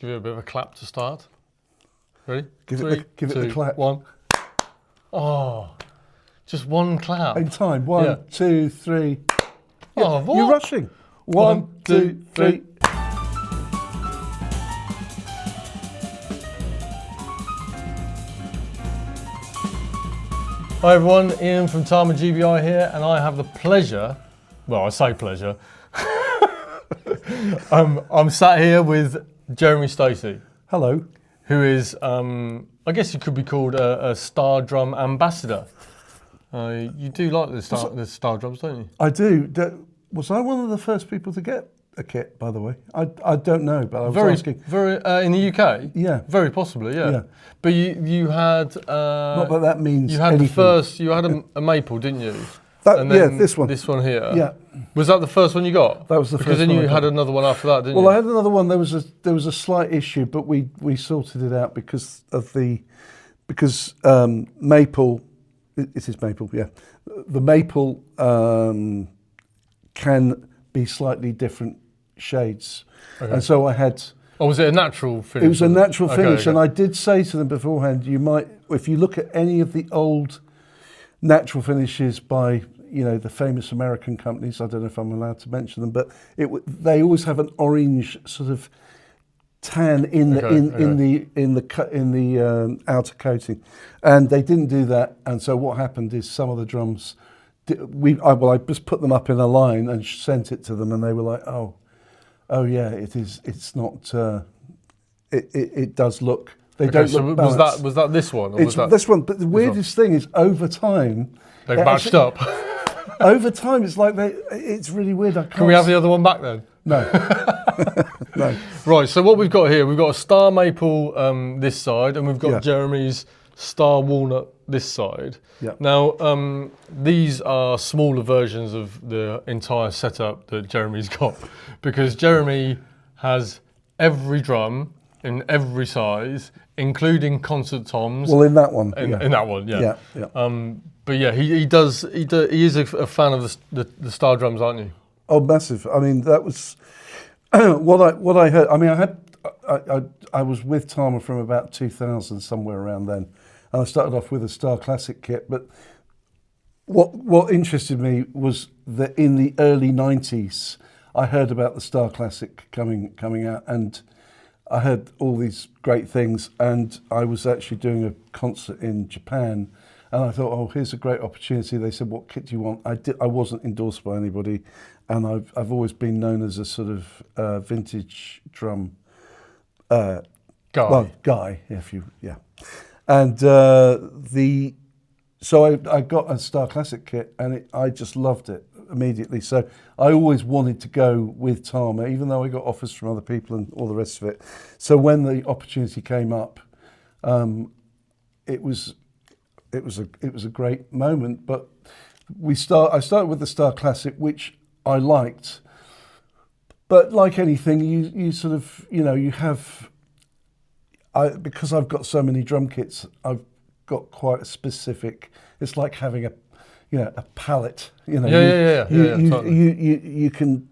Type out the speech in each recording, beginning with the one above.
give it a bit of a clap to start. Ready? Give it the clap. 1. Oh, just one clap. In time. 1, 2, 3. Yeah, Oh, what? You're rushing. 1, 2, 3. Hi everyone, Ian from TAMA GBI here, and I have the pleasure, well I say pleasure, I'm sat here with Jeremy Stacey. Hello. Who is, I guess you could be called a Star Drum ambassador. You do like the Star drums, don't you? I do. Was I one of the first people to get a kit, by the way? I don't know, but I was asking. Very in the UK? Yeah. Very possibly, yeah. But you had... not that that means You had anything. you had a maple, didn't you? This one. This one here. Yeah. Was that the first one you got? That was the first one. Because then you had another one after that, didn't you? Well, I had another one. There was a slight issue, but we sorted it out because maple. It is maple, yeah. The maple can be slightly different shades, and so I had. Oh, was it a natural finish? It was a natural finish, okay. And I did say to them beforehand, you might, if you look at any of the old natural finishes by, the famous American companies, I don't know if I'm allowed to mention them, but they always have an orange sort of tan in the outer coating, and they didn't do that. And so what happened is some of the drums, I just put them up in a line and sent it to them, and they were like, oh yeah, it is. It's not. It does look. They don't look balanced. Was that this one? Or it's this one. But the weirdest thing is, over time, they matched up. Over time, it's like it's really weird. Can we have the other one back then? No. No. Right. So what we've got here, we've got a Star Maple this side, and we've got Jeremy's Star Walnut this side. Yeah. Now, these are smaller versions of the entire setup that Jeremy's got, because Jeremy has every drum in every size, including concert toms. Well, in that one. In that one, yeah. Yeah. But yeah, he is a fan of the Star drums, aren't you? Oh, massive. I mean, that was what I heard. I mean, I was with TAMA from about 2000, somewhere around then. And I started off with a Star Classic kit, but what interested me was that in the early 90s, I heard about the Star Classic coming out, and I heard all these great things, and I was actually doing a concert in Japan, and I thought, oh, here's a great opportunity. They said, what kit do you want? I wasn't endorsed by anybody, and I've always been known as a sort of vintage drum guy. Well, guy, And so I got a Star Classic kit, and I just loved it immediately. So I always wanted to go with TAMA, even though I got offers from other people and all the rest of it. So when the opportunity came up, it was a great moment. But I started with the Star Classic, which I liked. But like anything, you sort of you have. Because I've got so many drum kits, I've got quite a specific. It's like having a palette. Totally. You can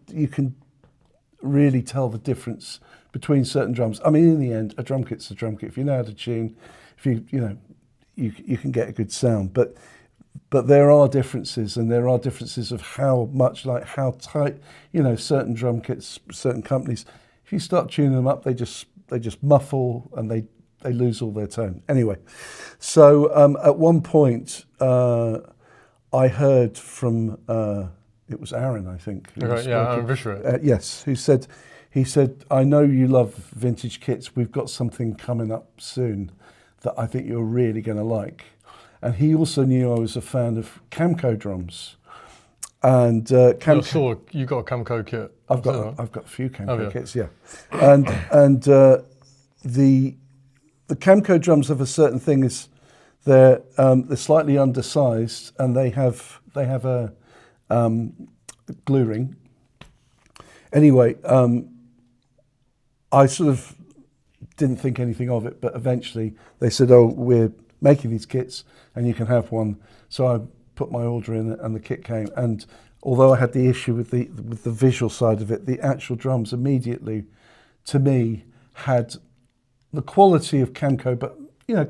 really tell the difference between certain drums. I mean, in the end, a drum kit's a drum kit. If you know how to tune, if you can get a good sound. But there are differences, and there are differences of how tight. Certain drum kits, certain companies. If you start tuning them up, they just muffle, and they lose all their tone. Anyway, so at one point I heard from it was Aaron, I think. Aaron Vischer. Yes, he said, I know you love vintage kits. We've got something coming up soon that I think you're really going to like. And he also knew I was a fan of Camco drums. And I saw you got a Camco kit. I've got a few Camco kits, yeah. And the Camco drums have a certain thing, is they're slightly undersized, and they have a glue ring. Anyway, I sort of didn't think anything of it, but eventually they said, oh, we're making these kits and you can have one. So I put my order in, and the kit came. And although I had the issue with the visual side of it, the actual drums immediately, to me, had the quality of Camco, but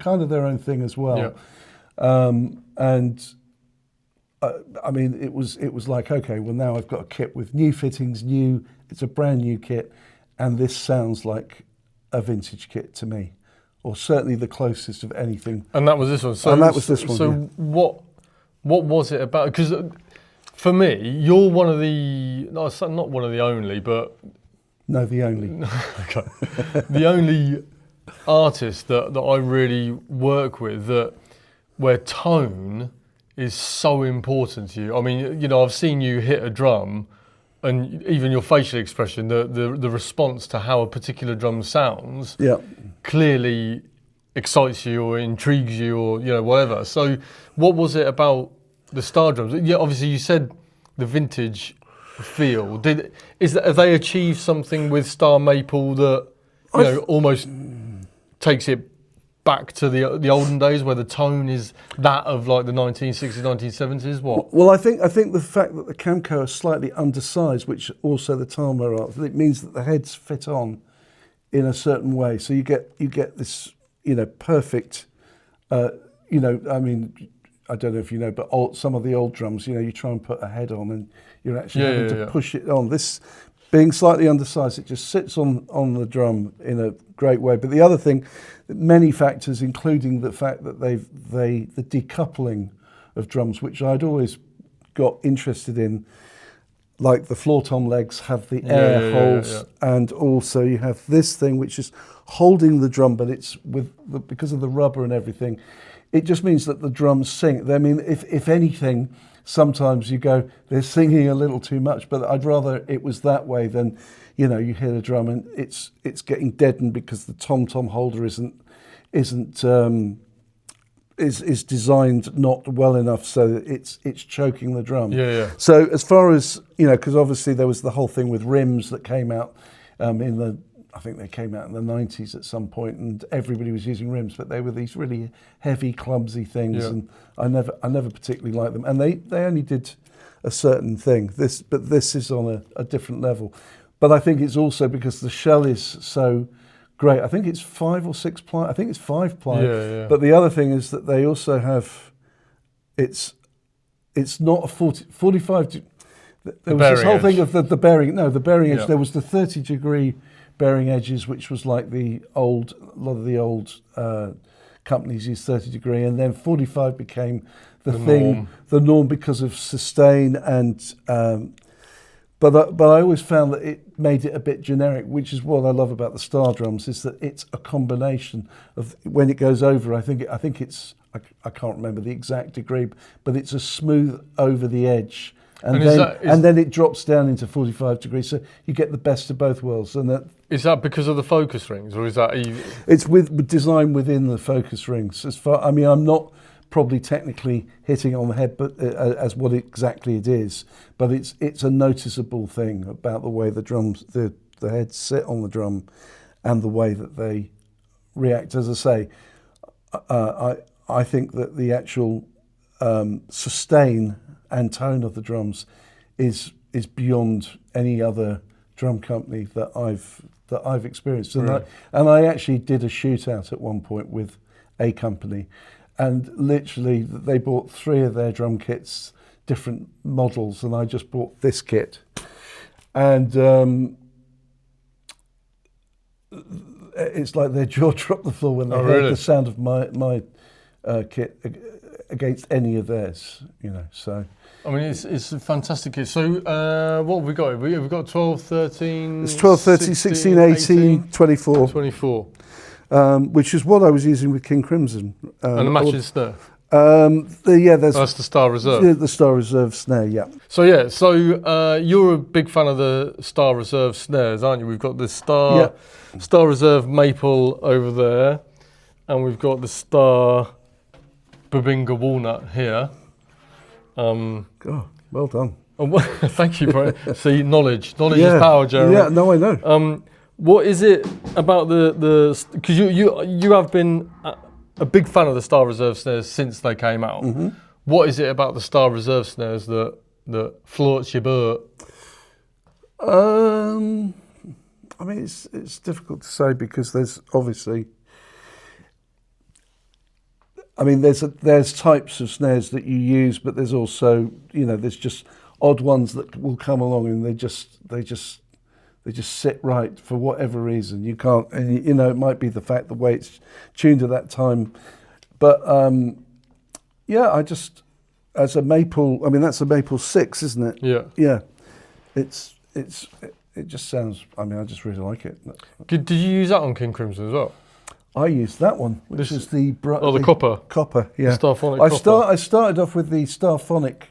kind of their own thing as well. Yeah. And I mean, it was like, okay, well now I've got a kit with new fittings, it's a brand new kit, and this sounds like a vintage kit to me, or certainly the closest of anything. And that was this one. So, and that was this one. So yeah. what was it about? Because for me, you're one of the not one of the only, but no, the only. Okay, the only artist that I really work with where tone is so important to you. I mean, I've seen you hit a drum, and even your facial expression, the response to how a particular drum sounds, clearly excites you or intrigues you or whatever. So, what was it about the Star drums? Yeah, obviously you said the vintage feel. Have they achieved something with Star Maple that almost takes it back to the olden days where the tone is that of like the 1960s, 1970s? What? Well, I think the fact that the Camco are slightly undersized, which also the TAMA are, it means that the heads fit on in a certain way. So you get this, perfect, I mean, I don't know if you know, but some of the old drums, you try and put a head on and you're actually having to push it on. This being slightly undersized, it just sits on the drum in a great way. But the other thing, many factors, including the fact that the decoupling of drums, which I'd always got interested in, like the floor tom legs have the air holes, and also you have this thing which is holding the drum, but it's because of the rubber and everything, it just means that the drums sing. I mean, if anything, sometimes you go, they're singing a little too much, but I'd rather it was that way than, you hit a drum and it's getting deadened because the tom holder is designed not well enough, so that it's choking the drum. So as far as because obviously there was the whole thing with rims that came out I think they came out in the 90s at some point, and everybody was using rims, but they were these really heavy, clumsy things, and I never particularly liked them. And they only did a certain thing. But this is on a different level. But I think it's also because the shell is so great. I think it's 5 or 6 ply. I think it's 5 ply. But the other thing is that they also have, it's not a 45. There was this whole thing of the bearing. No, the bearing edge. There was the 30-degree bearing edges, which was like a lot of the old companies used 30-degree, and then 45 became the norm because of sustain and. But I always found that it made it a bit generic, which is what I love about the Star drums, is that it's a combination of when it goes over. I think it's I can't remember the exact degree, but it's a smooth over the edge. And then it drops down into 45 degrees, so you get the best of both worlds. And is that because of the focus rings, or is that? It's with design within the focus rings. I'm not probably technically hitting it on the head, but as what exactly it is. But it's a noticeable thing about the way the drums, the heads sit on the drum, and the way that they react. As I say, I think that the actual sustain and tone of the drums is beyond any other drum company that I've experienced. And I actually did a shootout at one point with a company, and literally they bought 3 of their drum kits, different models, and I just bought this kit. And it's like their jaw dropped the floor when they heard the sound of my kit against any of theirs, so. I mean, it's a fantastic kit. So what have we got? We've got 12, 13... It's 12, 13, 16, 18, 24. 24. Which is what I was using with King Crimson. And the matching snare? That's the Star Reserve. Yeah, the Star Reserve snare, yeah. So you're a big fan of the Star Reserve snares, aren't you? We've got the Star Reserve Maple over there, and we've got the Star Babinga Walnut here. Well done. Thank you, bro. See, knowledge is power, Jeremy. Yeah, no, I know. What is it about the because you have been a big fan of the Star Reserve snares since they came out. Mm-hmm. What is it about the Star Reserve snares that floats your boat? I mean, it's difficult to say because there's obviously. I mean, there's types of snares that you use, but there's also, you know, there's just odd ones that will come along and they just sit right for whatever reason. You can't, and you know, it might be the fact the way it's tuned at that time, but yeah, I just as a maple. I mean, that's a maple 6, isn't it? Yeah. Yeah. It just sounds. I mean, I just really like it. Did you use that on King Crimson as well? I used that one, which is the the copper. Copper, yeah. Starphonic copper. I started off with the Starphonic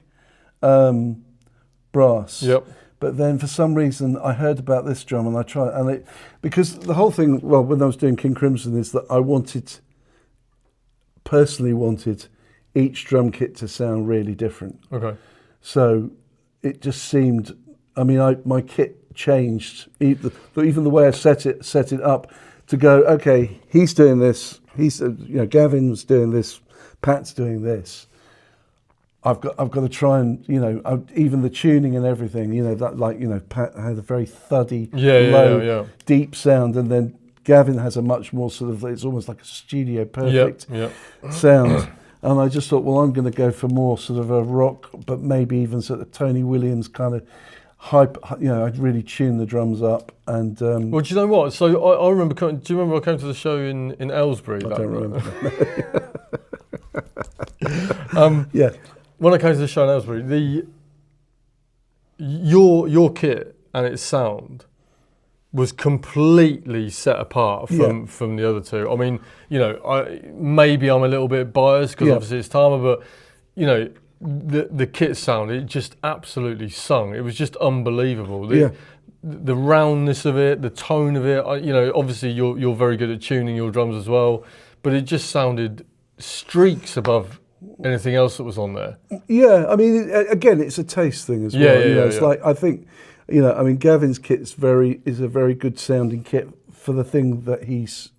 brass. Yep. But then for some reason I heard about this drum and I tried, and it, because the whole thing, well, when I was doing King Crimson, is that I personally wanted each drum kit to sound really different. Okay. So it just seemed, I mean, my kit changed, even the way I set it up to go, okay, he's doing this, Gavin's doing this, Pat's doing this. I've got to try and, even the tuning and everything, that Pat had a very thuddy, low, deep sound, and then Gavin has a much more sort of, it's almost like a studio perfect sound. And I just thought, well, I'm going to go for more sort of a rock, but maybe even sort of Tony Williams kind of hype. I'd really tune the drums up. And well, do you know what? So I remember. Do you remember I came to the show in Aylesbury? I don't remember. Yeah. When I came to the show in Aylesbury, your kit and its sound was completely set apart from the other two. I mean, maybe I'm a little bit biased because obviously it's TAMA, but the kit sound, it just absolutely sung. It was just unbelievable. The roundness of it, the tone of it. Obviously you're very good at tuning your drums as well, but it just sounded streaks above anything else that was on there. Yeah, I mean, again, it's a taste thing as well. It's like, I think, Gavin's kit is a very good sounding kit for the thing that he's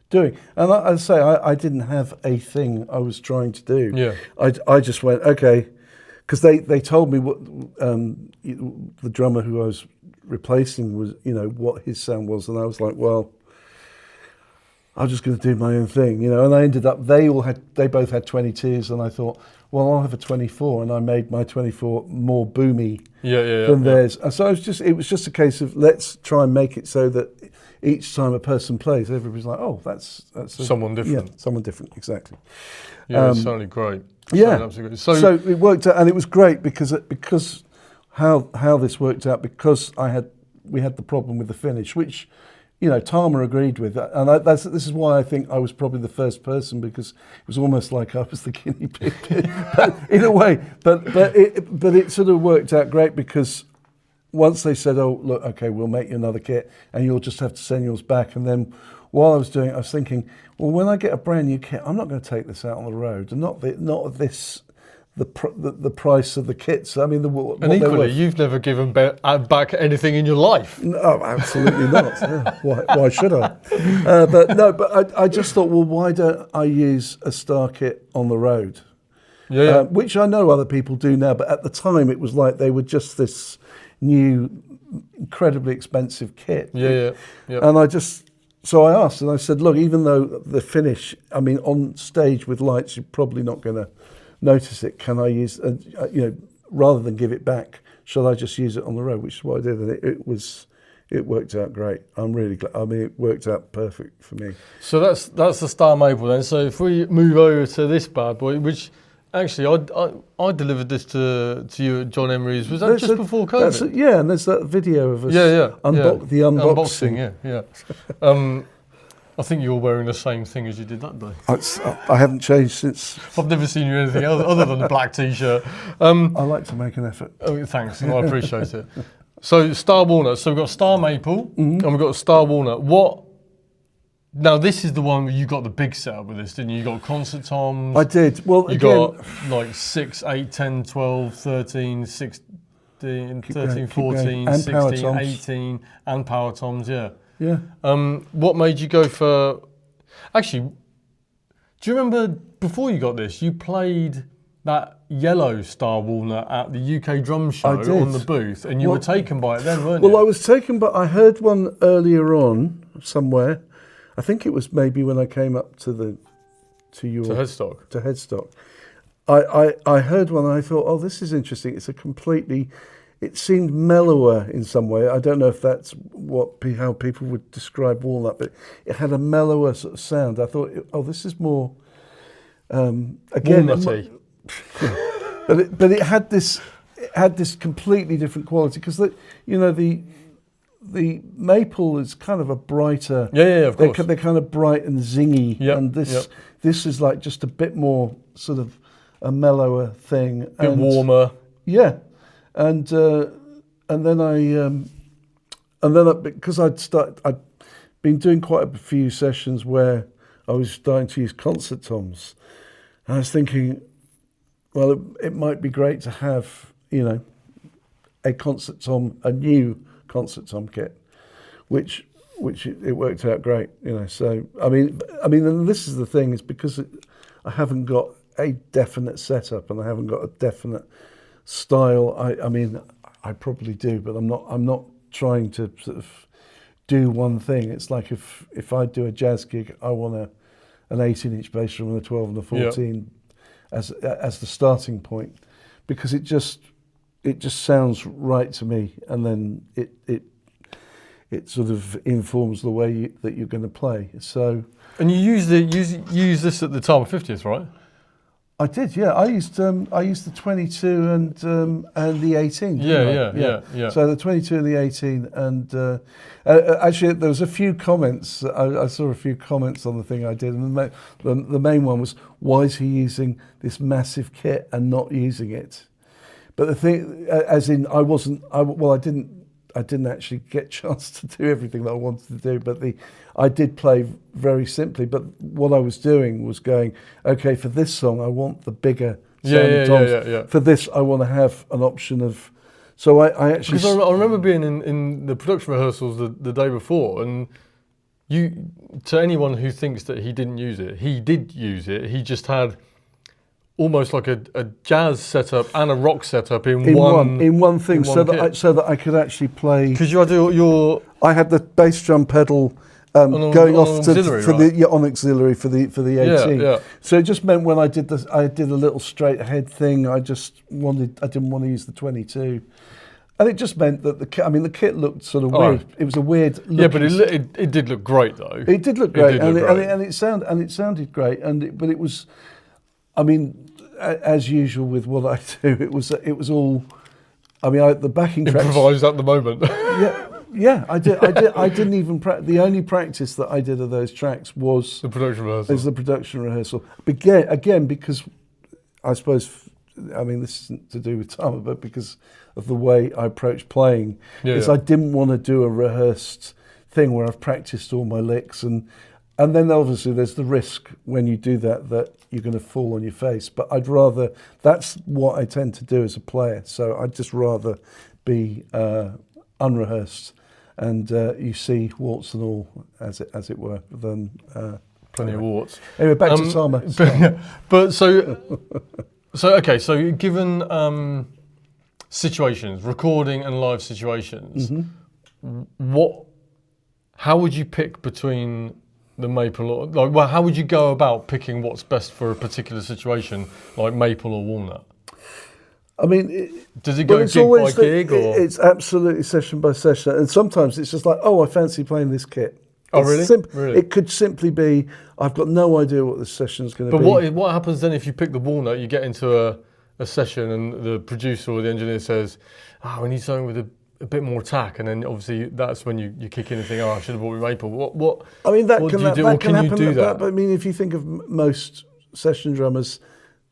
doing. And I'd say I didn't have a thing I was trying to do. Yeah. I just went, okay, because they told me what the drummer who I was replacing was, what his sound was, and I was like, well, I'm just going to do my own thing, and I ended up, they both had 22s, and I thought, well, I'll have a 24, and I made my 24 more boomy than theirs. And so it was just a case of, let's try and make it so that each time a person plays, everybody's like, oh, that's someone different. Yeah, someone different, exactly. Yeah, it sounded great. So it worked out, and it was great because how this worked out, because we had the problem with the finish, which, TAMA agreed with, and this is why I think I was probably the first person, because it was almost like I was the guinea pig, in a way. But it sort of worked out great, because once they said, "Oh, look, okay, we'll make you another kit, and you'll just have to send yours back," and then while I was doing it, I was thinking, well, when I get a brand new kit, I'm not going to take this out on the road, and not this. The price of the kits. I mean, and equally, you've never given back anything in your life. No, absolutely not. Yeah. Why should I? But I just thought, well, why don't I use a Star kit on the road? Which I know other people do now, but at the time it was like they were just this new, incredibly expensive kit. And so I asked, and I said, look, even though the finish, I mean, on stage with lights, you're probably not going to notice it. Can I use, rather than give it back, shall I just use it on the road? Which is what I did, and it worked out great. I'm really glad. I mean, it worked out perfect for me. So that's the Star Maple then. So if we move over to this bad boy, which actually I delivered this to you at John Emery's. Was that just before COVID? And there's that video of us. The unboxing. Yeah. I think you were wearing the same thing as you did that day. I haven't changed since. I've never seen you in anything else other than the black T-shirt. I like to make an effort. Oh, thanks. I appreciate it. So Star Walnut. So we've got Star Maple and we've got Star Walnut. Now this is the one where you got the big setup with this, didn't you? You got concert toms. I did. Well, you got like 6, 8, 10, 12, 13, 16, 13, 14, 16, 18, and power toms. Yeah. What made you go for? Actually, do you remember before you got this, you played that yellow Star walnut at the UK drum show I did. on the booth, and you were taken by it then, weren't you? Well, I was taken, but I heard one earlier on somewhere. I think it was maybe when I came up to Headstock. To Headstock. I heard one and I thought, oh, this is interesting. It's a completely, it seemed mellower in some way. I don't know if that's how people would describe Walnut, but it had a mellower sort of sound. I thought, oh, this is more, again, walnutty. but it had this completely different quality because the maple is kind of a brighter. Yeah, of course. They're kind of bright and zingy, Yep, and this is like just a bit more sort of a mellower thing, a bit warmer. Yeah, and then because I'd been doing quite a few sessions where I was starting to use concert toms, and I was thinking, well, it might be great to have a concert tom, a new concert tom kit, which it worked out great, So I mean, and this is the thing, is because I haven't got a definite setup and I haven't got a definite style. I mean, I probably do, but I'm not trying to sort of do one thing. It's like if I do a jazz gig, I want an 18-inch bass drum and a 12 and a 14 as the starting point, because it just sounds right to me, and then it sort of informs the way that you're going to play. So, and you use this at the TAMA 50th, right? I did, yeah. I used the 22 and the 18. Yeah. So the 22 and the 18, and actually there was a few comments. I saw a few comments on the thing I did, and the main one was, why is he using this massive kit and not using it? But the thing, as in, I didn't actually get a chance to do everything that I wanted to do, but I did play very simply. But what I was doing was going, okay, for this song, I want the bigger sounding toms. Yeah. For this, I want to have an option of. So I actually. Because I remember being in the production rehearsals the day before, and to anyone who thinks that he didn't use it, he did use it. He just had almost like a jazz setup and a rock setup in one thing, so that I could actually play. Because you had I had the bass drum pedal going off to on auxiliary for the 18. Yeah. So it just meant when I did a little straight ahead thing, I didn't want to use the 22. And it just meant that the kit looked sort of weird. It was a weird look. Yeah, but it did look great though. It did look great, and it sounded great, but it was. I mean, as usual with what I do, it was all. I mean, the backing tracks. Improvised at the moment. Yeah. I didn't even. The only practice that I did of those tracks was the production rehearsal. Is the production rehearsal. Again, because I suppose. I mean, this isn't to do with TAMA, but because of the way I approach playing, I didn't want to do a rehearsed thing where I've practiced all my licks and then obviously there's the risk when you do that you're going to fall on your face. But that's what I tend to do as a player. So I'd just rather be unrehearsed and you see warts and all, as it were, than plenty of warts. Anyway, back to TAMA. But so given situations, recording and live situations, how would you pick between the maple or how would you go about picking what's best for a particular situation, like maple or walnut? I mean, does it go gig by gig, or it's absolutely session by session, and sometimes it's just like, oh, I fancy playing this kit. Oh, really? Really? It could simply be, I've got no idea what the session's going to be. But what happens then if you pick the walnut? You get into a session and the producer or the engineer says, we need something with a bit more attack, and then obviously that's when you kick in and think, I should have brought me maple. What I mean, that can happen. Do that? But I mean, if you think of most session drummers,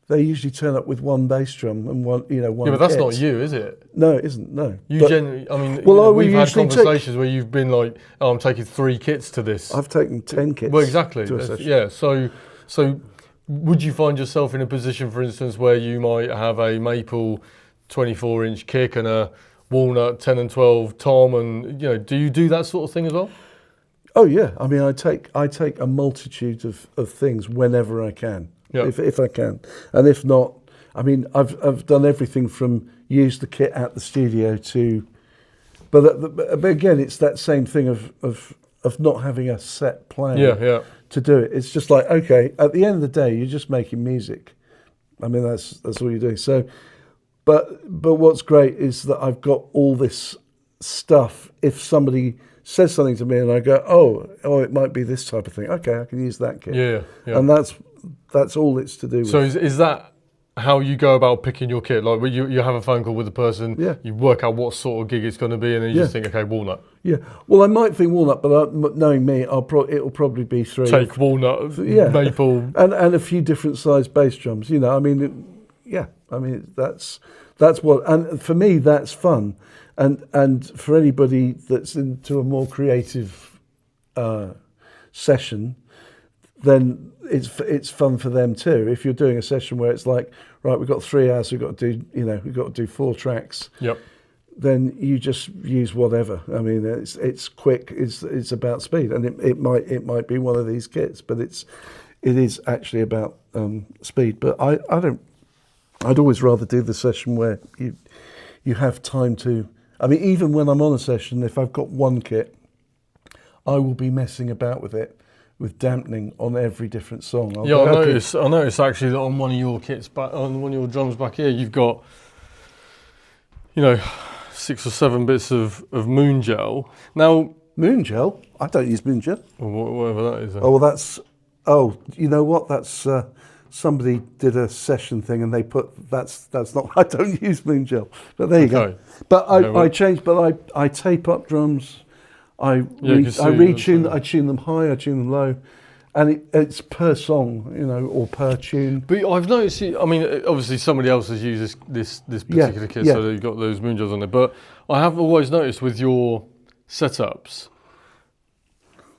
they usually turn up with one bass drum and one. Yeah, but that's not you, is it? No, it isn't. No. Generally, I mean, we've had conversations where you've been like, I'm taking 3 kits to this. I've taken 10 kits. Well, exactly. To a session. Yeah. So would you find yourself in a position, for instance, where you might have a maple 24-inch kick and a walnut 10 and 12 tom, and do you do that sort of thing as well? Oh yeah, I mean, I take a multitude of things whenever I can, if I can, and if not, I mean, I've done everything from use the kit at the studio to, but again, it's that same thing of not having a set plan to do it. It's just like, okay, at the end of the day, you're just making music. I mean, that's all you're doing. So, but what's great is that I've got all this stuff. If somebody says something to me and I go, oh, it might be this type of thing. Okay, I can use that kit. Yeah. And that's all it's to do with. So is that how you go about picking your kit? Like, you have a phone call with the person, you work out what sort of gig it's going to be, and then you just think, okay, Walnut. Yeah. Well, I might think Walnut, but knowing me, it'll probably be 3. Take Walnut, Maple, and a few different size bass drums. You know, I mean, I mean that's what, and for me that's fun, and for anybody that's into a more creative session, then it's fun for them too. If you're doing a session where it's like, right, we've got 3 hours, we've got to do 4 tracks. Yep. Then you just use whatever. I mean, it's quick. It's about speed, and it might be one of these kits, but it is actually about speed. But I'd always rather do the session where you have time to. I mean, even when I'm on a session, if I've got one kit, I will be messing about with it, with dampening on every different song. I noticed actually that on one of your kits, on one of your drums back here, you've got, 6 or 7 bits of moon gel. Now, moon gel? I don't use moon gel. Or whatever that is. Then. Oh, well, that's. Oh, you know what? That's somebody did a session thing, and they put that's not. I don't use moon gel, but there you go. But I changed. But I tape up drums. I retune. I tune them high. I tune them low. And it's per song, or per tune. But I've noticed, obviously somebody else has used this particular kit, so you've got those moon gels on it. But I have always noticed with your setups,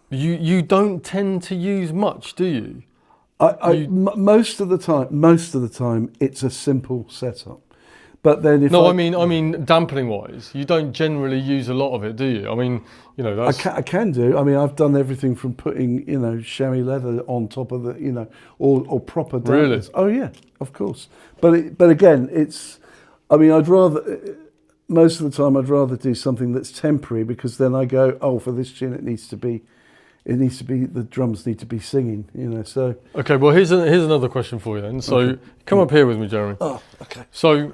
you don't tend to use much, do you? Most of the time, it's a simple setup. But then I mean dampening wise, you don't generally use a lot of it, do you? I mean, that's... I can do. I mean, I've done everything from putting, chamois leather on top of the, or proper dampers. Really? Oh yeah, of course. But again, most of the time I'd rather do something that's temporary, because then I go, oh, for this tune the drums need to be singing, so. Okay, well here's another question for you then. So come up here with me, Jeremy. Oh, okay. So.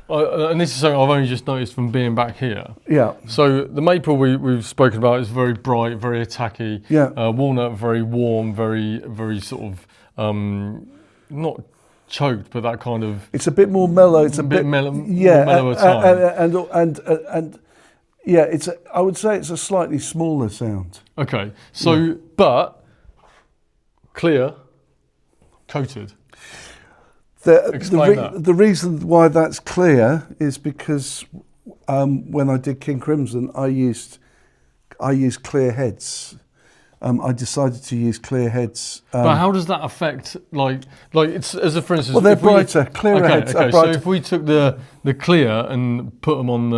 And this is something I've only just noticed from being back here. Yeah. So the maple we've spoken about is very bright, very attacky. Yeah. Walnut, very warm, very very sort of not choked, but that kind of. It's a bit more mellow. It's a bit mellow. Yeah. Mellower time. And yeah, I would say it's a slightly smaller sound. Okay. So, but clear, coated. The reason why that's clear is because when I did King Crimson, I used clear heads. I decided to use clear heads. But how does that affect, like it's, as a for instance? Well, they're brighter, clearer heads. Okay, so if we took the clear and put them on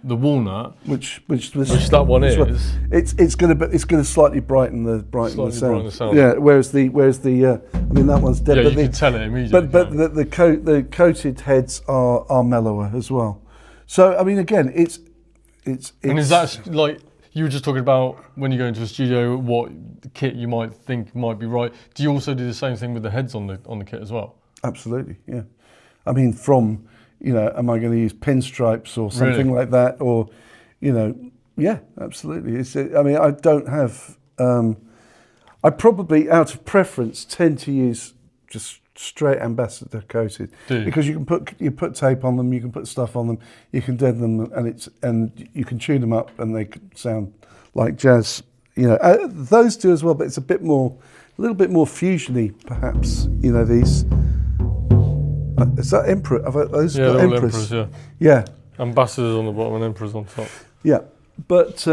the walnut, which that one is, it's going to slightly brighten the sound. Yeah. Whereas the that one's dead. Yeah, but you can tell it immediately. But the coated heads are mellower as well. So I mean, again, it's. And is that like? You were just talking about when you go into a studio, what kit you might think might be right. Do you also do the same thing with the heads on the kit as well? Absolutely, yeah. I mean, from, am I going to use pinstripes or something like that? Or, yeah, absolutely. I don't have, I probably, out of preference, tend to use just straight ambassador coated, because you put tape on them, you can put stuff on them, you can deaden them, and you can tune them up, and they sound like jazz. Those two as well, but it's a little bit more fusiony, perhaps. These. Is that Emperor? Have those got Emperors? Yeah. Ambassadors on the bottom and Emperors on top. Yeah, but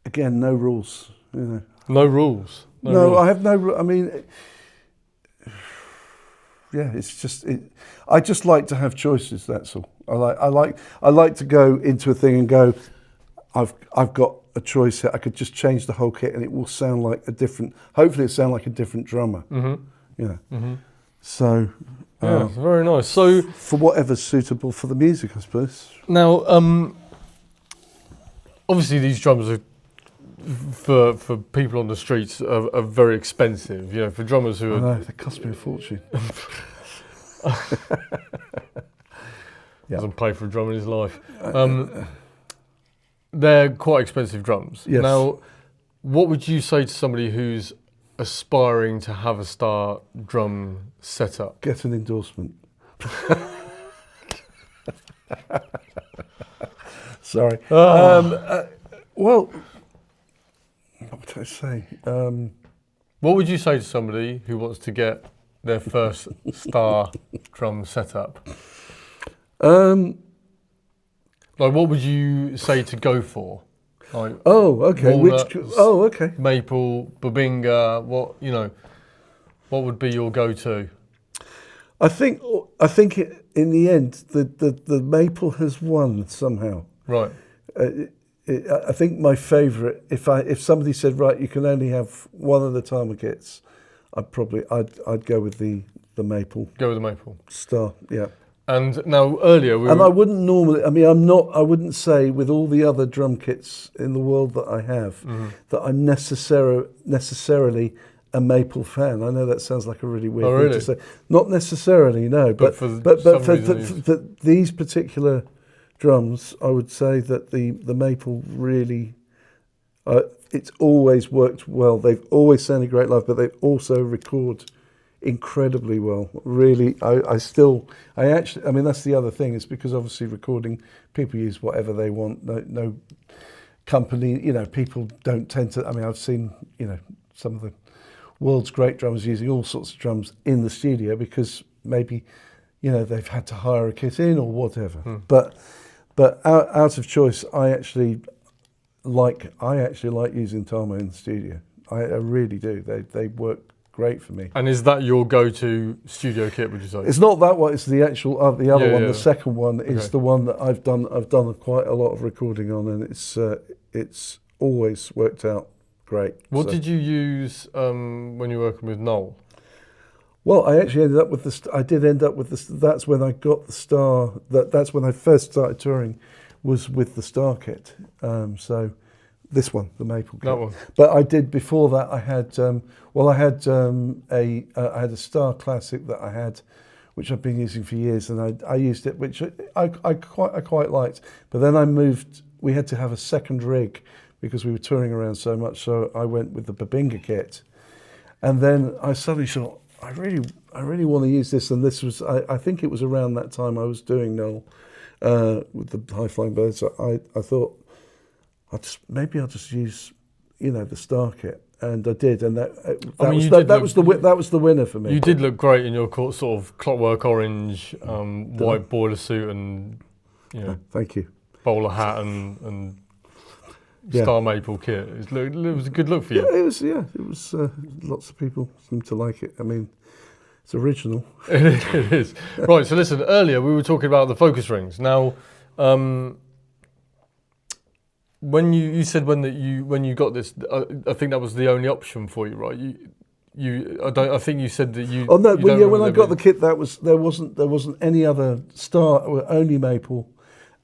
again, no rules. No rules. No, I have no. I mean, yeah, it's just. I just like to have choices. That's all. I like to go into a thing and go, I've got a choice here. I could just change the whole kit and it will sound like a different. Hopefully, it sound like a different drummer. Mm-hmm. So Yeah, very nice. So for whatever's suitable for the music, I suppose. now, obviously these drums are for people on the streets are very expensive. You know, for drummers who I are know, they cost me a fortune. doesn't pay for a drum in his life. They're quite expensive drums. Yes. Now, what would you say to somebody who's aspiring to have a Star drum setup? Get an endorsement. Sorry. Well, what would I say? What would you say to somebody who wants to get their first Star drum setup? Like, what would you say to go for? Like, Oh, okay. walnuts, Okay. maple, babinga. What would be your go-to? I think in the end, the maple has won somehow. Right. I think my favourite, if somebody said, right, you can only have one of the TAMA kits, I'd go with the maple Go with the maple. Star. Yeah. And now earlier And I wouldn't normally. I mean, I wouldn't say with all the other drum kits in the world that I have that I'm necessarily a maple fan. I know that sounds like a really weird thing to say. Not necessarily, no. But for these particular drums, I would say that the maple really, it's always worked well. They've always sounded great live, but they also record incredibly well. Really, I mean, that's the other thing. It's because obviously recording, people use whatever they want. No company, people don't tend to. I mean, I've seen, some of the world's great drummers using all sorts of drums in the studio because maybe, they've had to hire a kit in or whatever. But out of choice, I actually like using TAMA in the studio. I really do. They work great for me. And is that your go-to studio kit, would you say? It's not that one. It's the actual the other one. Yeah. The second one is the one that I've done quite a lot of recording on, and it's always worked out great. What did you use when you were working with Noel? Well, I actually ended up with that's when I got the Star. That's when I first started touring, was with the Star kit. So this one, the maple kit. That one. But I did before that. I had I had a Star Classic that I had, which I've been using for years, and I used it, which I quite liked. But then I moved. We had to have a second rig because we were touring around so much. So I went with the Babinga kit, and then I suddenly thought, I really want to use this. And this was, I think it was around that time I was doing Noel with the High Flying Birds. So I thought, maybe I'll just use, the Star kit, and I did, and that was the winner for me. You did look great in your sort of clockwork orange, white boiler suit, and thank you, bowler hat, and Star maple kit. It was a good look for you. Yeah, it was. Lots of people seem to like it. I mean, it's original. It is. Right. So listen. Earlier we were talking about the focus rings. Now. When you said when you got this, I think that was the only option for you, right? I think you said that you. Oh no! When I got the kit, there wasn't any other Star, only maple,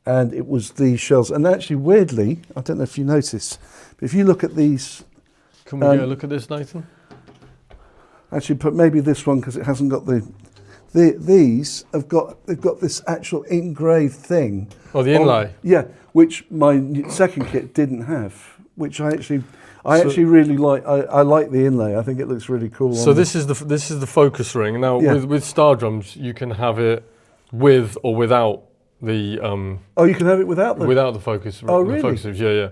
and it was the shells. And actually, weirdly, I don't know if you notice, but if you look at these, can we get a look at this, Nathan? Actually, but maybe this one because it hasn't got these they've got this actual engraved thing. Oh, the inlay. Yeah, which my second kit didn't have. Which I actually really like. I like the inlay. I think it looks really cool. So this is the focus ring. Now with Star drums, you can have it with or without the. Oh, you can have it without the focus. Oh, really? The focus rings, yeah.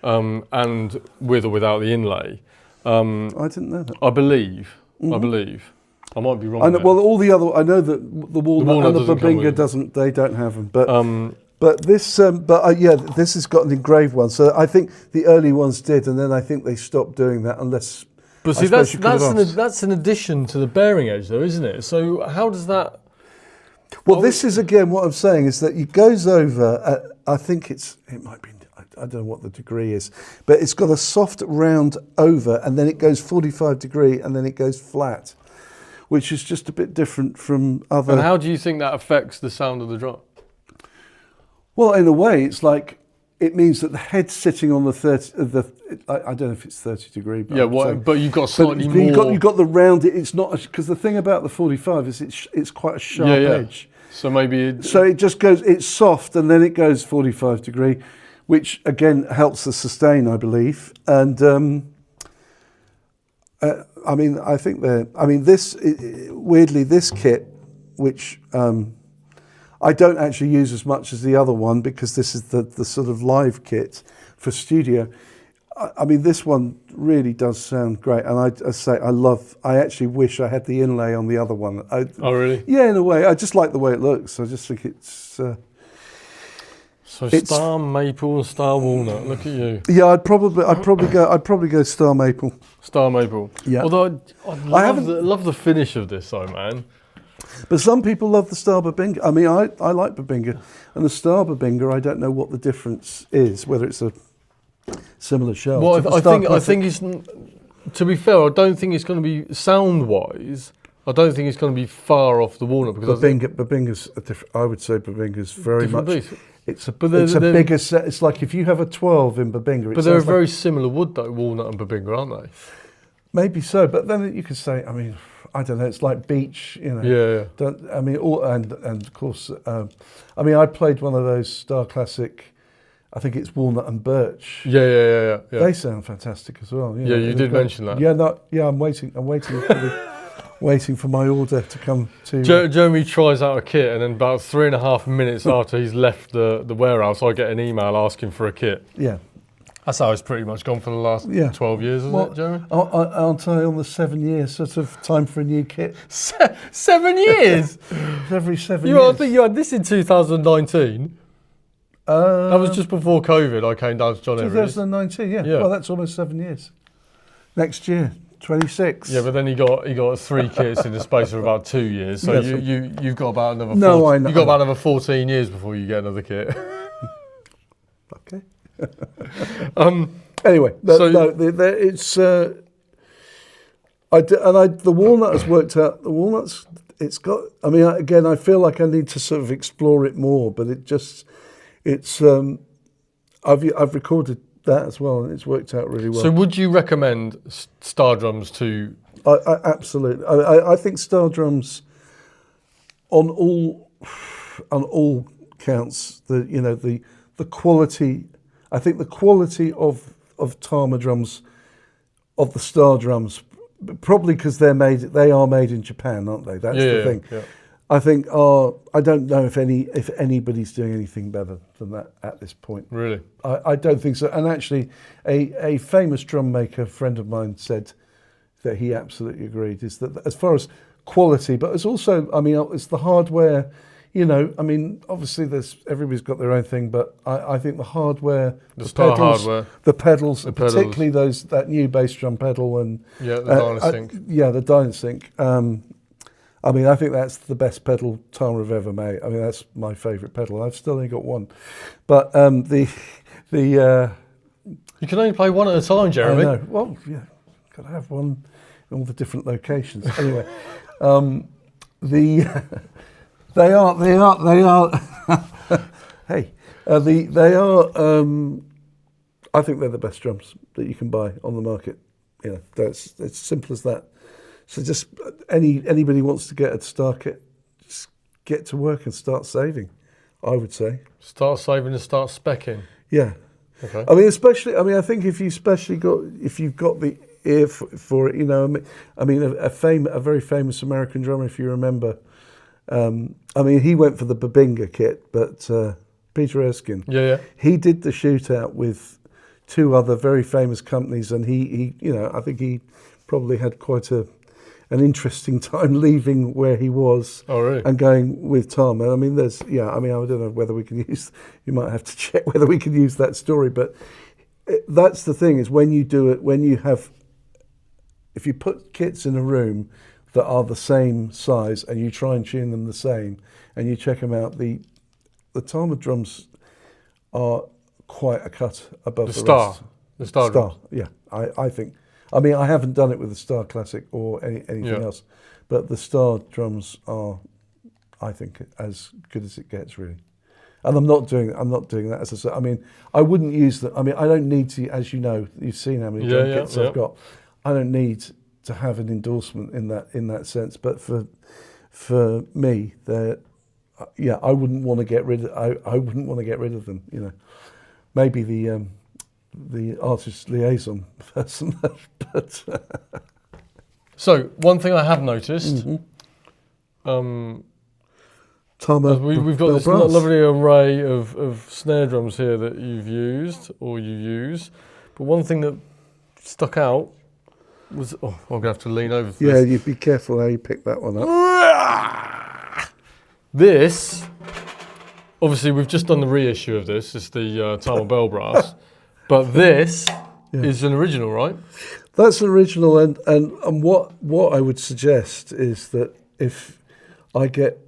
And with or without the inlay. I didn't know that. I believe. I might be wrong. I know, well, all the other, I know that the Walnut and the Babinga they don't have them, but this has got an engraved one. So I think the early ones did, and then I think they stopped doing that unless. But see, that's an addition to the bearing edge, though, isn't it? So how does that? Well, this is again what I'm saying is that it goes over. I think it might be. I don't know what the degree is, but it's got a soft round over, and then it goes 45 degree, and then it goes flat. which is just a bit different from other. And how do you think that affects the sound of the drum? Well, in a way, it's like it means that the head's sitting on the 30. I don't know if it's 30 degree. But Yeah, but you've got slightly more. You've got the rounded. It's not because the thing about the 45 is it's quite a sharp edge. So maybe. So it just goes. It's soft, and then it goes 45 degree, which again helps the sustain, I believe. And I mean, I think this weirdly this kit, which. I don't actually use as much as the other one because this is the sort of live kit for studio. I mean, this one really does sound great, and I actually wish I had the inlay on the other one. Oh, really? Yeah, in a way. I just like the way it looks. I just think it's. So Star Maple and Star Walnut. Look at you. Yeah, I'd probably go Star Maple. Star Maple. Yeah. Although I love the finish of this, though, man. But some people love the Star Babinga. I mean, I like Babinga, and the Star Babinga, I don't know what the difference is, whether it's a similar shell. Well, I think it's. To be fair, I don't think it's going to be sound-wise. I don't think it's going to be far off the Walnut because Babinga's a different. I would say Babinga's very much. Beast. It's a bigger set. It's like if you have a 12 in Babinga. But they're a very similar wood, though, Walnut and Babinga, aren't they? Maybe so, but then you could say, I mean, I don't know. It's like beech, you know. Yeah. I mean, and of course, I mean, I played one of those Star Classic. I think it's walnut and birch. Yeah. They sound fantastic as well. Yeah, you did mention that. Yeah, I'm waiting waiting for my order to come to. Jeremy tries out a kit, and then about 3.5 minutes after he's left the warehouse, I get an email asking for a kit. Yeah. That's how it's pretty much gone for the last 12 years, isn't it, Jeremy? Aren't I on the 7 years sort of time for a new kit? 7 years? Every 7 years. I think you had this in 2019. That was just before COVID. I came down to John Everett's. 2019, yeah. Well, that's almost 7 years. Next year, 26. Yeah, but then he got 3 kits in the space of about 2 years. So you've got about another. I know. You've got about another 14 years before you get another kit. Okay. Anyway, it's. The walnut has worked out. The walnuts, it's got. I mean, again, I feel like I need to sort of explore it more, but it's. I've recorded that as well, and it's worked out really well. So, would you recommend Star drums to? Absolutely. I think Star drums, on all counts, the quality. I think the quality of TAMA drums, of the Star drums, probably because they are made in Japan, aren't they? That's the thing. Yeah. I think I don't know if anybody's doing anything better than that at this point. Really? I don't think so. And actually, a famous drum maker friend of mine said that he absolutely agreed. Is that as far as quality, but it's also, I mean, it's the hardware. You know, I mean, obviously, everybody's got their own thing, but I think the hardware, the pedals, particularly that new bass drum pedal and the Dynasync. The Dynasync. I mean, I think that's the best pedal TAMA have ever made. I mean, that's my favourite pedal. I've still only got one, but you can only play one at a time, Jeremy. I know. Well, yeah, got to have one in all the different locations. Anyway, They are. Hey, they are. I think they're the best drums that you can buy on the market. You know, it's as simple as that. So just anybody wants to get a Star kit, just get to work and start saving. I would say. Start saving and start speccing. Yeah. Okay. I mean, I think if you've got the ear for it, you know. I mean, a very famous American drummer, if you remember. I mean, he went for the Babinga kit, but Peter Erskine. Yeah. He did the shootout with 2 other very famous companies, and he you know, I think he probably had quite an interesting time leaving where he was. Oh, really? And going with TAMA. I mean, I don't know whether we can use. You might have to check whether we can use that story, but that's the thing is when you do it, if you put kits in a room that are the same size and you try and tune them the same and you check them out, the TAMA drums are quite a cut above the rest. The Star drums. Yeah, I think I mean, I haven't done it with the Star Classic or anything else, but the Star drums are, I think, as good as it gets, really. And I'm not doing that, as I said. I mean, I wouldn't use I mean, I don't need to, as you know, you've seen how many drum kits I've got. I don't need to have an endorsement in that sense. But for me, I wouldn't want to get rid of. I wouldn't want to get rid of them. You know, maybe the artist liaison person, but. So one thing I have noticed. TAMA, we've got this lovely array of snare drums here that you've used or you use, but one thing that stuck out was, I'm going to have to lean over for this. Yeah, you be careful how you pick that one up. This, obviously we've just done the reissue of this, it's the TAMA Bell Brass, but this is an original, right? That's an original, and what I would suggest is that if I get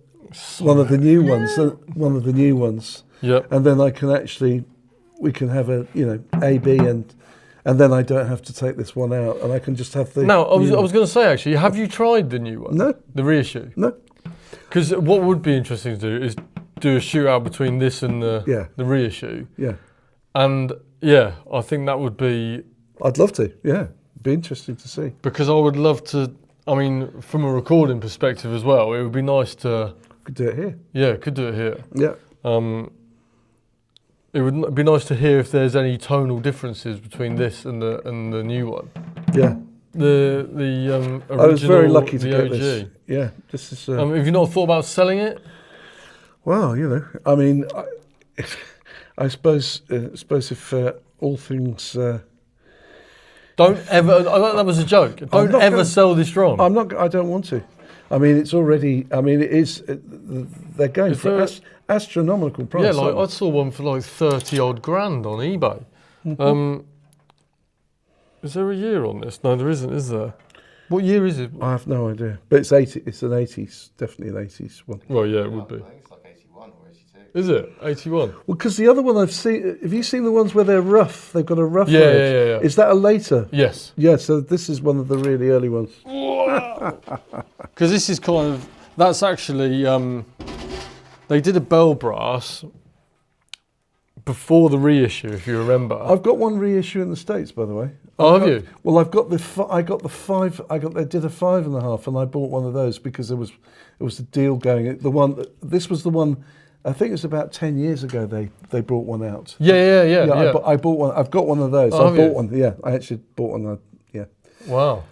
one of the new ones, and then I can we can have a A, B, and then I don't have to take this one out, and I can just have the. Now, I was going to say actually, have you tried the new one? No. The reissue? No. Because what would be interesting to do is do a shootout between this and the reissue. Yeah. And I think that would be. I'd love to. Yeah, it'd be interesting to see. Because I would love to. I mean, from a recording perspective as well, it would be nice to. Could do it here. Yeah, could do it here. Yeah. It would be nice to hear if there's any tonal differences between this and the new one. Yeah. The original. I was very lucky to the get OG. this. Yeah. This is. Have you not thought about selling it? Well, I mean, I suppose if all things. Don't ever. That was a joke. Don't ever sell this drum. I don't want to. I mean, it's already. I mean, it is. They're going for astronomical price. Yeah, like I saw one for like 30 odd grand on eBay. Is there a year on this? No, there isn't, is there? What year is it? I have no idea. But it's 80. It's an 80s, definitely an 80s one. Well, yeah, it would be. I think it's like 81 or 82. Is it 81? Well, because the other one I've seen. Have you seen the ones where they're rough? They've got a rough Yeah. Is that a later? Yes. Yeah. So this is one of the really early ones. Because this is kind of. That's actually. They did a bell brass before the reissue, if you remember. I've got one reissue in the States, by the way. Have you? Well, I've got the I got the 5. They did a 5.5, and I bought one of those because there was a deal going. This was the one. I think it was about 10 years ago they brought one out. Yeah. I bought one. I've got one of those. I bought one. Yeah, I actually bought one. Yeah. Wow.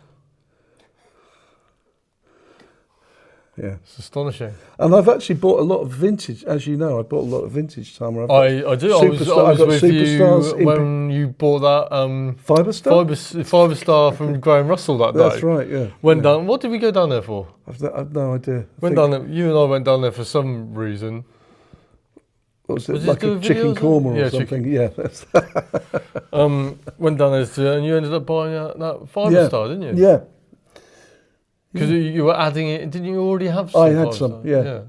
Yeah. It's astonishing. And I've actually bought a lot of vintage. As you know, I bought a lot of vintage TAMA. I do. I was with you when you bought that Fiber Star? Fiber Star from Graham Russell that day. That's right, yeah. Down. What did we go down there for? I've no idea. You and I went down there for some reason. What was it like a chicken korma or something? Yeah. Went down there and you ended up buying that Fiber Star, didn't you? Yeah. Because you were adding it, didn't you already have some? I had some, yeah.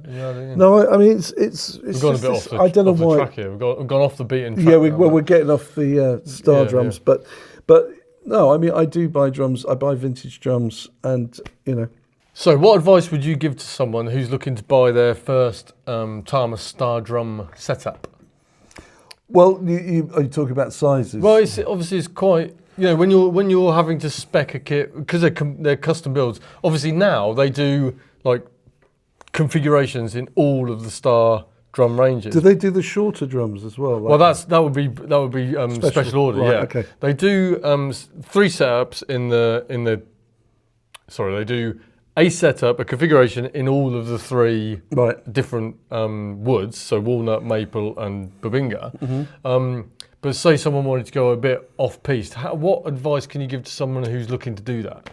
No, I mean, it's we've gone a bit off I don't know why. The track here. We've gone off the beaten track. Yeah, we're getting off the Star drums, but no, I mean, I do buy drums. I buy vintage drums, and So, what advice would you give to someone who's looking to buy their first TAMA Star drum setup? Well, are you talking about sizes? Well, it's quite. When you're having to spec a kit because they're custom builds. Obviously now they do like configurations in all of the Star drum ranges. Do they do the shorter drums as well? Well, that would be special order. Right, yeah. Okay. They do 3 setups in the. Sorry, they do a setup, a configuration in all of the 3 different woods. So walnut, maple, and babinga. But say someone wanted to go a bit off-piste, what advice can you give to someone who's looking to do that?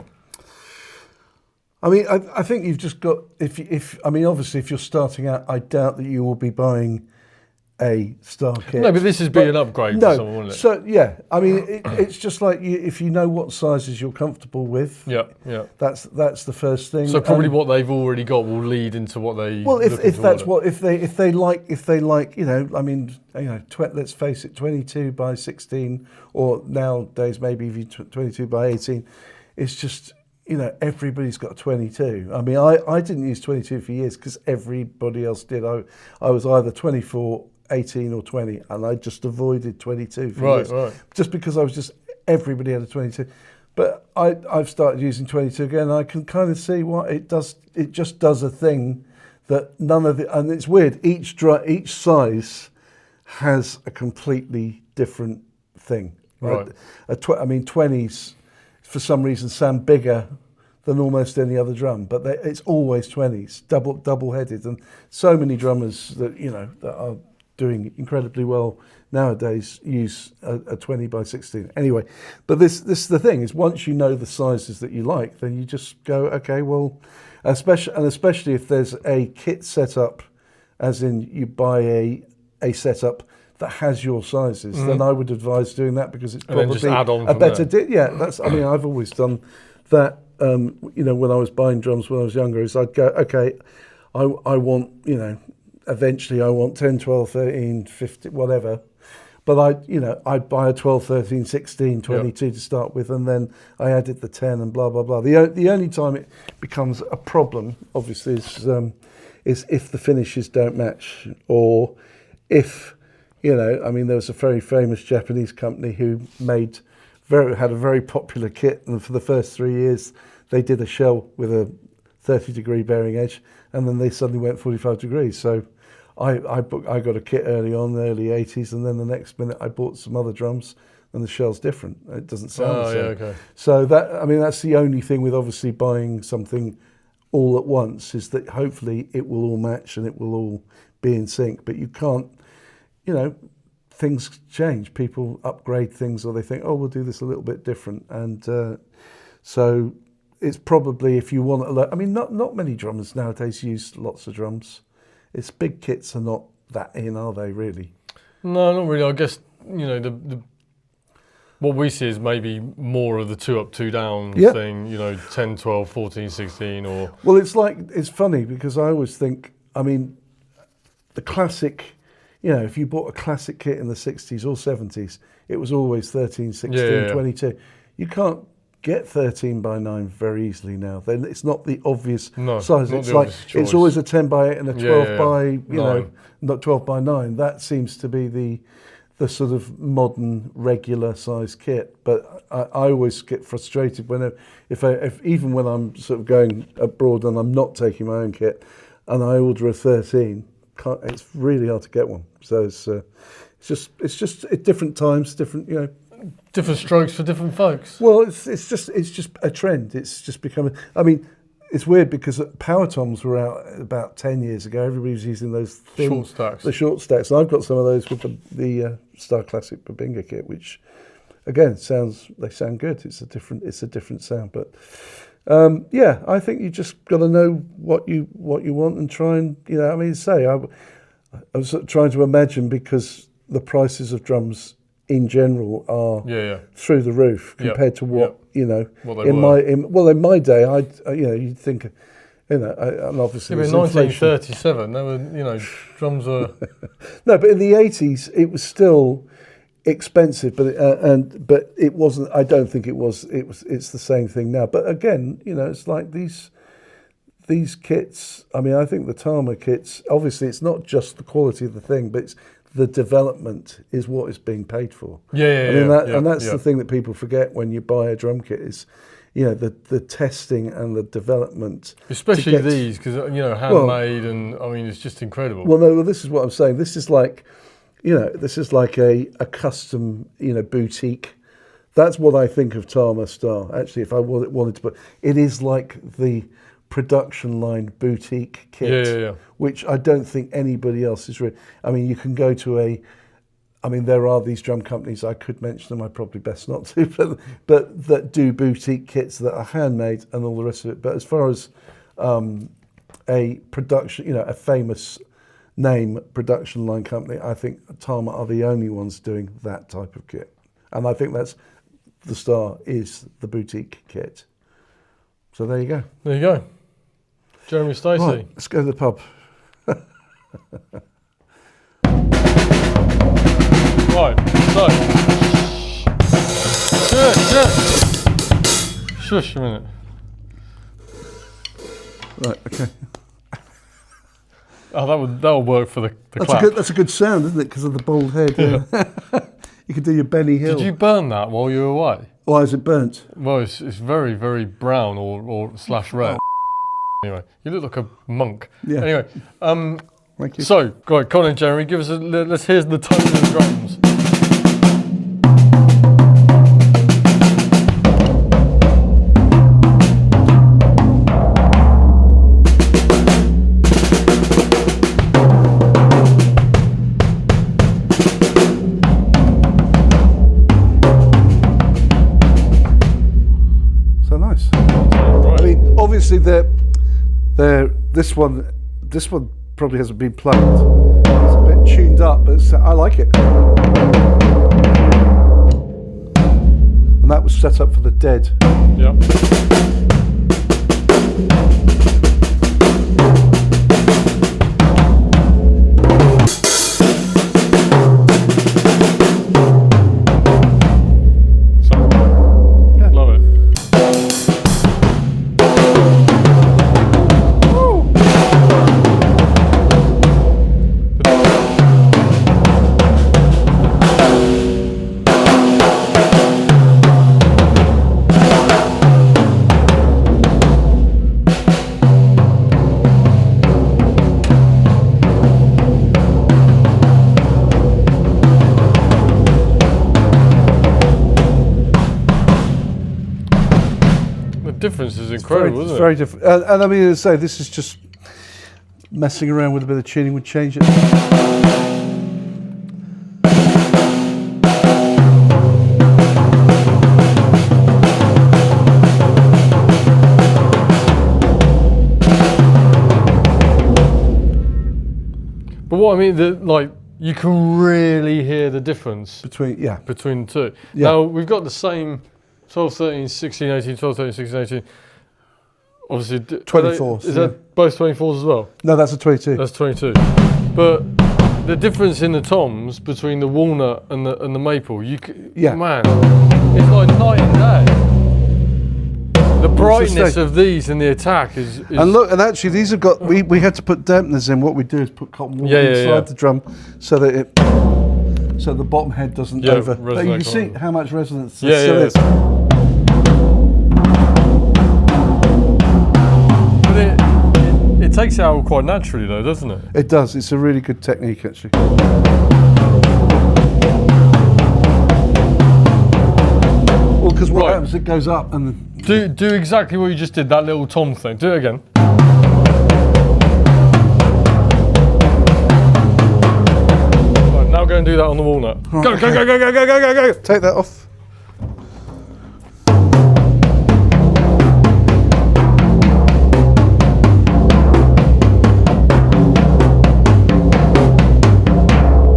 I mean, I think you've just got, obviously if you're starting out, I doubt that you will be buying a Star kit. No, but this is be an upgrade for someone, wouldn't it? So yeah, I mean, it's just like if you know what sizes you're comfortable with. Yeah, yeah. That's the first thing. So probably what they've already got will lead into what they. Well, if that's order. what if they like, you know, I mean, you know, let's face it, 22 by 16, or nowadays maybe even 22 by 18, it's just, you know, everybody's got 22. I mean, I didn't use 22 for years because everybody else did. I was either 24, 18 or 20, and I just avoided 22 for years. Right. Just because everybody had a 22. But I've started using 22 again, and I can kind of see what it does. It just does a thing that none of and it's weird. Each size has a completely different thing. Right. I mean, 20s for some reason sound bigger than almost any other drum, but it's always 20s, double-headed, and so many drummers that, you know, that are doing incredibly well nowadays use a 20 by 16. Anyway, but this is the thing, is once you know the sizes that you like, then you just go, okay, well, especially if there's a kit setup, as in you buy a setup that has your sizes, then I would advise doing that, because it's probably just add on a better there. that's, I mean, I've always done that. You know, when I was buying drums when I was younger, is I'd go, okay, I want, you know, eventually I want 10, 12, 13, 15, whatever. But I'd buy a 12, 13, 16, 22 to start with, and then I added the 10 and blah, blah, blah. The only time it becomes a problem, obviously, is if the finishes don't match, or if, you know, I mean, there was a very famous Japanese company who had a very popular kit, and for the first 3 years they did a shell with a 30-degree bearing edge, and then they suddenly went 45 degrees. So I got a kit early 80s, and then the next minute I bought some other drums and the shell's different. It doesn't sound the same. Yeah, okay. So that, I mean, that's the only thing with obviously buying something all at once, is that hopefully it will all match and it will all be in sync. But you can't, you know, things change. People upgrade things, or they think, oh, we'll do this a little bit different. And so it's probably, if you want to, I mean, not many drummers nowadays use lots of drums. It's big kits are not that in, are they, really? No, not really. I guess, you know, the what we see is maybe more of the 2 up, 2 down thing, you know, 10, 12, 14, 16, or... Well, it's funny, because I always think, I mean, the classic, you know, if you bought a classic kit in the 60s or 70s, it was always 13, 16, 22. You can't get 13 by 9 very easily now. Then it's not the obvious size. It's like it's always a 10 by 8 and a 12 by, you know, not 12 by 9. That seems to be the sort of modern regular size kit. But I always get frustrated even when I'm sort of going abroad and I'm not taking my own kit, and I order a 13. It's really hard to get one. So it's just at different times, different, you know. Different strokes for different folks. Well, it's just a trend. It's just becoming. I mean, it's weird because power toms were out about 10 years ago. Everybody was using those thin, short stacks. The short stacks, and I've got some of those with the Star Classic Babinga kit, which again they sound good. It's a different sound, but yeah, I think you just got to know what you want and try and, you know. I mean, I was sort of trying to imagine, because the prices of drums in general are through the roof compared to what you know. In my day, you know, you'd think, you know, and obviously in 1937, they were, you know, drums were no, but in the 80s it was still expensive, but it wasn't. I don't think it was. It's the same thing now. But again, you know, it's like these kits. I mean, I think the TAMA kits. Obviously, it's not just the quality of the thing, but it's the development is what is being paid for. And that's the thing that people forget when you buy a drum kit, is, you know, the testing and the development. Especially these, because, you know, handmade, and I mean, it's just incredible. Well, this is what I'm saying. This is like, you know, this is like a custom, you know, boutique. That's what I think of TAMA Star. Actually, if I wanted to put, it is like the production line boutique kit, which I don't think anybody else is really. I mean, you can go to I mean, there are these drum companies, I could mention them, I probably best not to, but that do boutique kits that are handmade and all the rest of it. But as far as a production, you know, a famous name production line company. I think TAMA are the only ones doing that type of kit. And I think that's, the Star is the boutique kit. So there you go. There you go. Jeremy Stacey. Right, let's go to the pub. Right, so. Shush a minute. Right, okay. Oh, that'll work for the clap. That's a good sound, isn't it? Because of the bald head. Yeah. You could do your Benny Hill. Did you burn that while you were away? Why is it burnt? Well, it's very, very brown or / red. Anyway, you look like a monk. Yeah. Anyway, Thank you. so, go on, Colin and Jeremy, give us let's hear the tones of the drums. So nice. Right. I mean, obviously this one probably hasn't been plugged. It's a bit tuned up, but I like it. And that was set up for the Dead. Yeah. Love it. The difference is incredible, It's isn't very it? different. And I mean, as I say, this is just messing around with a bit of tuning would change it. But what I mean, like, you can really hear the difference Between between the two. Yeah. Now, we've got the same 12, 13, 16, 18, 12, 13, 16, 18. Obviously, 24s, Is that both 24s as well? No, that's a 22. That's 22. But the difference in the toms between the walnut and the maple, Yeah. man, it's like night and day. The brightness of these in the attack is And look, and actually these have got, we had to put dampeners in. What we do is put cotton wool inside the drum so that so the bottom head doesn't over. But you can see how much resonance there still is. But it takes it out quite naturally though, doesn't it? It does. It's a really good technique actually. Well, because what happens, it goes up and do exactly what you just did, that little tom thing. Do it again. Right, now go and do that on the walnut. Right, Go, okay. go. Take that off.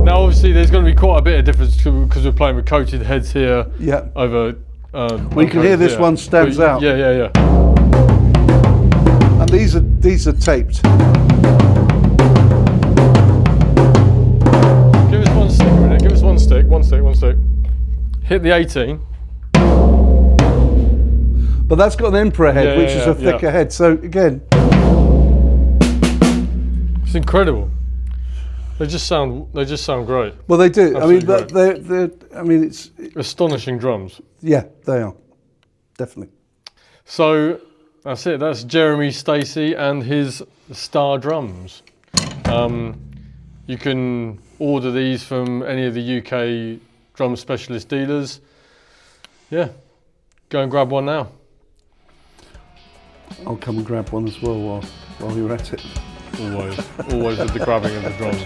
Now obviously there's going to be quite a bit of difference because we're playing with coated heads here Yeah. over... Well, you can hear this one stands out. Yeah. And these are taped. Give us one stick a minute, give us one stick. Hit the 18. But that's got an emperor head, which is a thicker head. So again, it's incredible. They just sound great. well, they do. Absolutely I mean, they're. I mean, it's Astonishing drums. yeah, they are definitely. So that's it. That's Jeremy Stacey and his Star drums. You can order these from any of the UK drum specialist dealers. Yeah, go and grab one now. I'll come and grab one as well while you're at it. Always with the grabbing of the drums.